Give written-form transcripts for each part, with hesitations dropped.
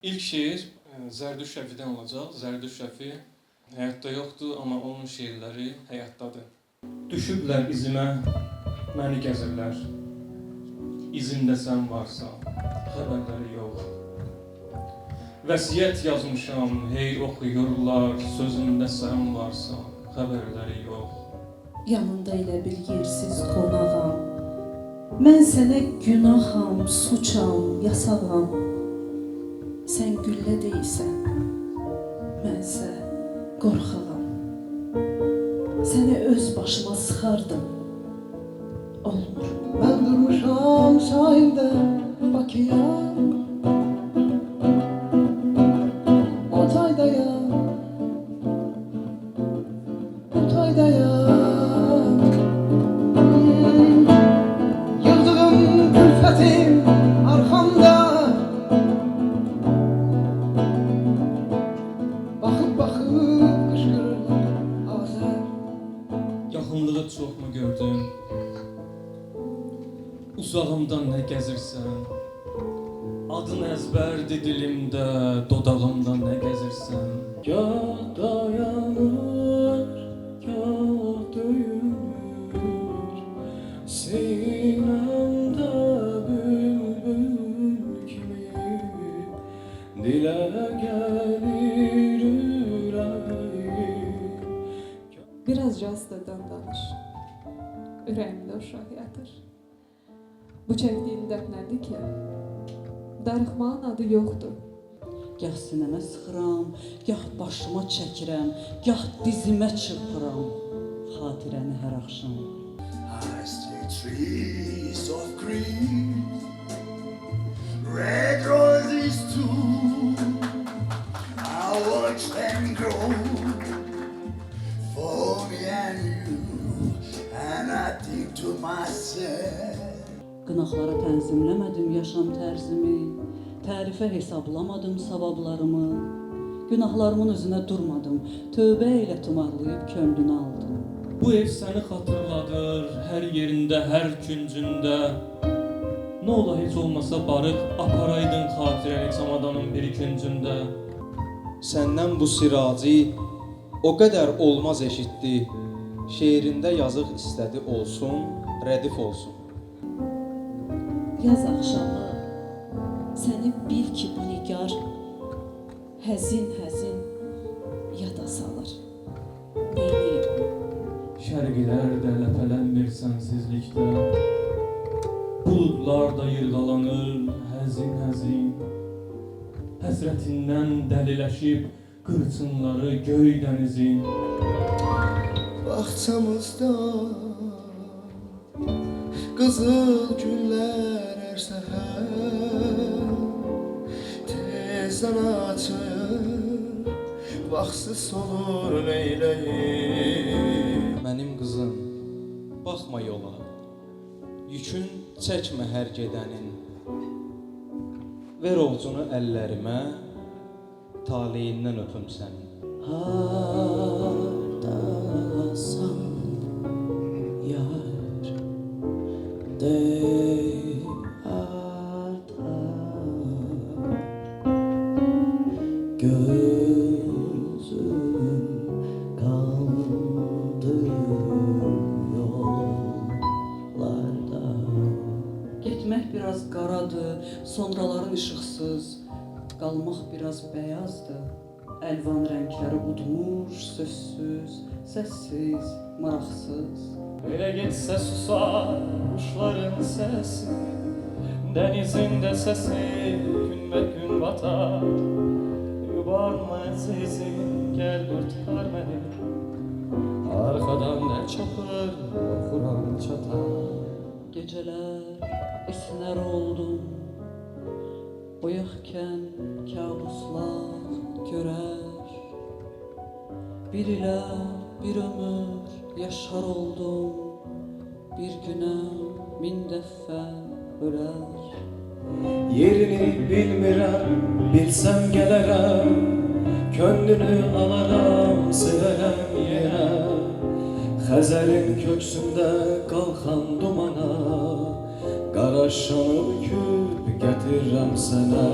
İlk şiir Zərdüşt Şəfidən olacaq. Zərdüşt Şəfi həyatda yoxdur, amma onun şiirləri həyatdadır. Düşüblər izimə, məni gəzirlər. İzimdə sən varsan, xəbərləri yox. Vəsiyyət yazmışam, hey oxuyurlar, sözümdə sən varsan, xəbərləri yox. Yanında elə bil yersiz qonağam. Mən sənə günaham, suçam, yasağam. Sən güllə deyilsən, mənsə qorxağam. Səni öz başıma sıxardım, olmur. Mən durmuşam sahildə Bakıya, otaydayam, otaydayam. Yıldığım külfətim arxamda, baxıb qışqırırlar Azər. Yaxınlığı çoxmu gördüm? Uzağımdan nə gəzirsən? Adın əzbərdir dilimdə, dodağımdan nə gəzirsən? Gah dayanır, gah döyünür, sinəmdə bülbül kimi dilə gəlir ürəyim. Biraz Jazdadan danış. Ürəyimdə uşaq yatır. Bu çəkdiyin dərd nədir ki? Darıxmanın adı yoxdur. Gah sinəmə sıxıram, gah başıma çəkirəm, gah dizimə çırpıram xatirəni hər axşam. I see trees of green, red roses too. I watch them grow for me and you, and I think to myself. Qınaqlara tənzimləmədim yaşam tərzimi, tərifə hesablamadım savablarımı, günahlarımın üzünə durmadım, tövbə ilə tumarlayıb könlünü aldım. Bu ev səni xatırladır, hər yerində, hər küncündə. Nə ola heç olmasa barıq, aparaydın xatirəni çamadanın bir küncündə. Səndən bu siraci o qədər olmaz eşitdi, şeirində yazıq istədi olsun, rədif olsun. Yaz axşamı səni bil ki bu nigar həzin-həzin yada salır. Neyləyim? Şərqilər də ləpələnmir sənsizlikdə, buludlar da yırğalanır həzin-həzin. Həsrətindən dəliləşib qırçınları göy dənizin. Bağçamızda qızıl güllər hər səhər tezdən açır, vaxtsız solur leyləyim. Mənim qızım, baxma yola, yükün çəkmə hər gedənin. Ver ovcunu əllərimə, taleyindən öpüm sənin. Hardasan yar, dey harda, gözüm qaldı yollarda. Getmək biraz qaradır, sonraların işıqsız, qalmaq biraz bəyazdır. Əlvan rəngləri udmuş, sözsüz, səssiz, maraqsız. Belə getsə susar quşların səsi, dənizin də səsi günbə-gün batar. Yubarma əzizim, gəl qurtar məni, arxadan nə çapır, oxuram çatar. Gecələr esinər oldum, oyaqkən kabuslar görər. Bir ilə bir ömür yaşar oldum, bir günə min dəfə ölər. Yerini bilmirəm, bilsəm gələrəm, könlünü alaram, sevərəm yenə. Xəzərin köksündə qalxan dumana, qara şanı büküb gətirirəm sənə.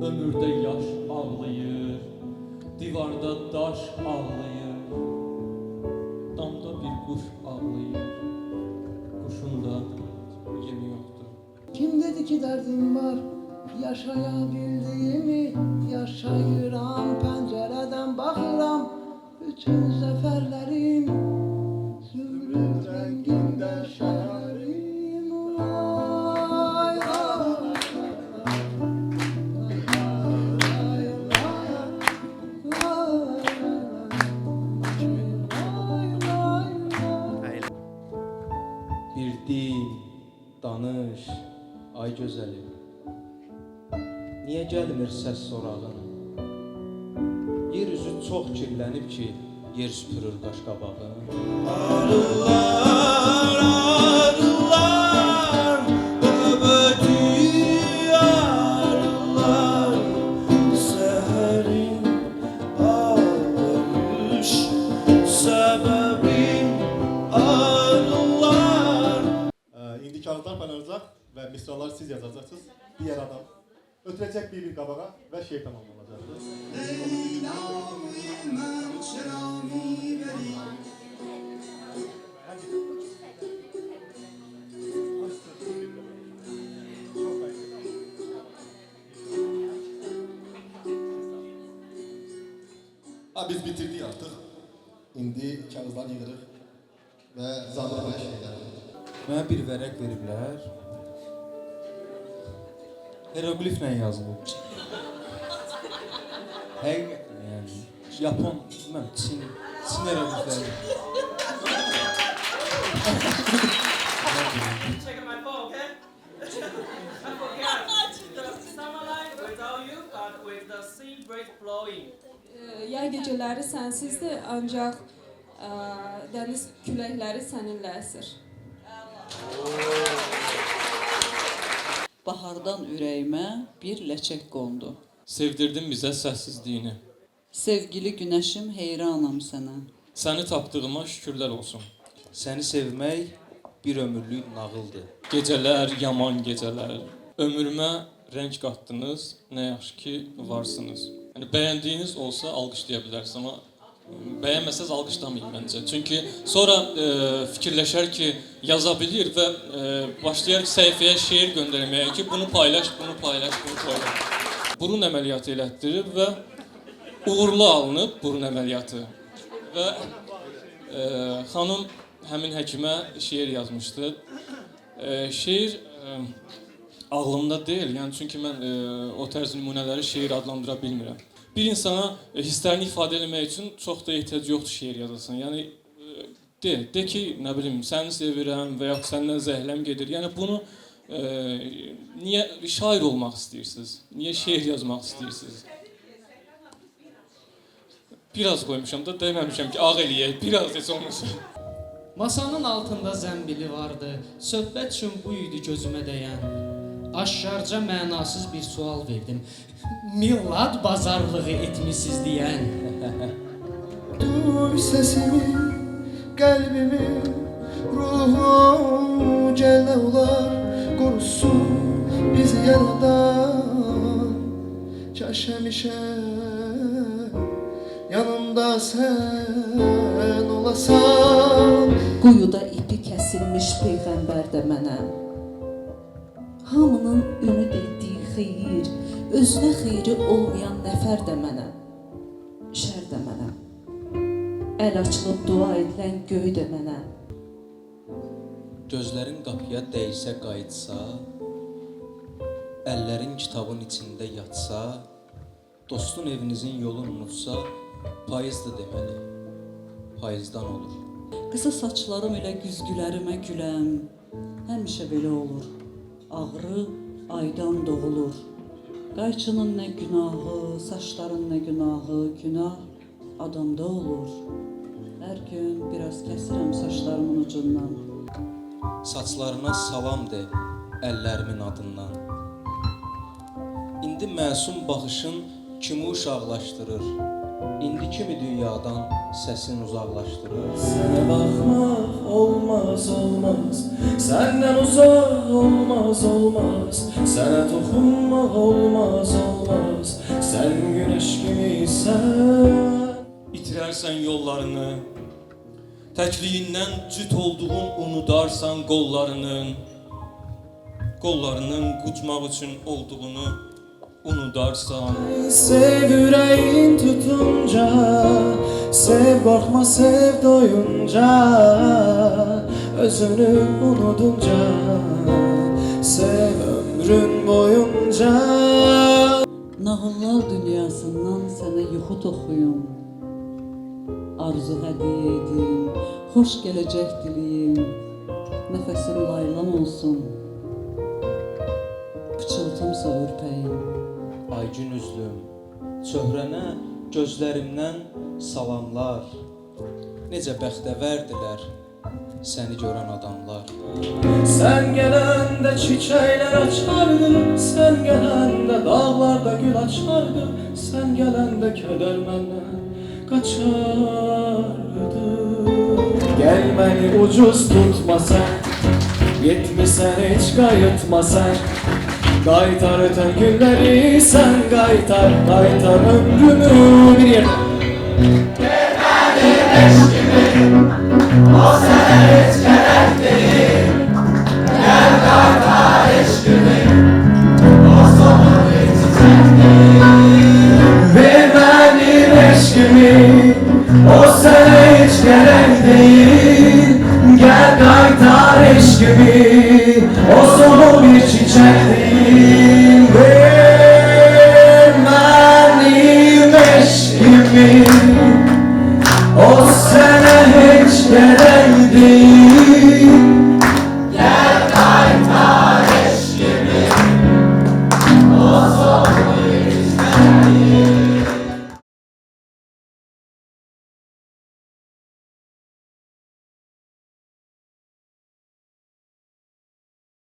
Ömürdə yaş ağlayır, divarda daş ağlayır, damda bir quş ağlayır, quşun da yemi yoxdur. Kim dedi ki derdim var? Yaşayabildiğimi yaşayıram, pencereden bakıram. Bütün zaferlerim zümrüt renginde şeherim. Vay, vay, Bir dil, danış, ay gözəlim. Niyə gəlmir səs sorağın? Yer üzü çox kirlənib ki, yer süpürür qaşqabağın. Arılar, arılar, öbödü arılar, seherin ağlayış, sebebin arılar. İndi kağıtlar paylanacaq və misralar siz yazacaqsınız. Digər adam ötürəcək bir qabağa və şeir tamamlanacaqdır. Biz bitirdik artıq. İndi kağızlar yığırıq və zabit və şeylər. Mənə bir vərəq veriblər. Hierogliflə yazılıb. Həqiqətən yəni. Yapon, bilməm, Çin hieroglifləri. Checking my phone, okay? I forgot. The summer light without you, but with the sea breeze blowing. Yay gecələri sənsizdir, ancaq dəniz küləkləri səninlə əsir. Bahardan ürəyimə bir ləçək qondu. Sevdirdin bizə səssizliyini. Sevgili günəşim, heyranam sənə. Səni tapdığıma şükürlər olsun. Səni sevmək bir ömürlük nağıldır. Gecələr, yaman gecələr. Ömrümə rəng qatdınız, nə yaxşı ki varsınız. Yəni bəyəndiyiniz olsa alqışlaya bilərsiniz, amma bəyənməsəz alqışlamayın məncə. Çünki sonra fikirləşər ki, yaza bilir və başlayar ki, səhifəyə şeir göndərməyə ki, bunu paylaş, bunu paylaş, bunu paylaş. Burun əməliyyatı elətdirir və uğurlu alınıb burun əməliyyatı. Və xanım həmin həkimə şeir yazmışdı. Şeir ağlımda deyil, yəni çünki mən o tərz nümunələri şeir adlandıra bilmirəm. Bir insana hisslərini ifadə etmək üçün çox da ehtiyac yoxdur şeir yazasın. Yəni de ki, nə bilim, səni sevirəm və ya səndən zəhləm gedir. Yəni bunu niyə şair olmaq istəyirsiniz? Niyə şeir yazmaq istəyirsiniz? Biraz qoymuşam da deməmişəm ki, ağ eləyək, biraz heç olmasa. Masanın altında zəmbili vardı, söhbət üçün bu idi gözümə dəyən. Aşkarca mənasız bir sual verdim. Millət bazarlığı etmişsiz deyən. Duy sesimi, kalbimi, ruhum celle olar. Korusun bizi yaradan. Kaş həmişə yanımda sen olasan. Quyuda ipi kəsilmiş peyğəmbər də mənəm. Hamının ümid etdiyi xeyir, özünə xeyri olmayan nəfər də mənəm. Şər də mənəm. Əl açılıb dua edilən göy də mənəm. Gözlərin qapıya dəysə qayıtsa, əllərin kitabın içində yatsa, dostun evinizin yolunu unutsa, payızdır deməli, payızdan olur. Qısa saçlarım ilə güzgülərimə güləm, həmişə belə olur. Ağrı aydan doğulur. Qayçının nə günahı, saçların nə günahı, günah adamda olur. Hər gün biraz kəsirəm saçlarımın ucundan. Saçlarına salam de, əllərimin adından. İndi məsum baxışın kimi uşaqlaşdırır? İndi kimi dünyadan səsin uzaqlaşdırır? Sənə baxmaq olmaz, olmaz. Səndən uzaq olmaz, olmaz. Sənə toxunmaq olmaz, olmaz. keçərsən yollarını, təkliyindən cüt olduğun unudarsan qollarının, qollarının qucmaq üçün olduğunu unudarsan. Sev ürəyin tutunca, sev qorxma sev doyunca, özünü unudunca, sev ömrün boyunca. Nağıllar dünyasından sənə yuxu toxuyum. Arzu hədiyyə edim, xoş gələcək diliyim. Nəfəsim laylan olsun, pıçıltımsa ürpəyim. Ay gün üzlüm, çöhrənə gözlərimdən salamlar. Necə bəxtəvərdilər səni görən adamlar. Sən gələndə çiçəklər açardı, sən gələndə dağlarda gül açardı, sən gələndə kədər məndən qaçardı. Gəl məni ucuz tutma sən, yetmisən heç qayıtma sən. Qaytar ötən günləri sən qaytar, qaytar ömrümü bir yerdə. Vermədim eşkimi, o sənə heç gərək deyil.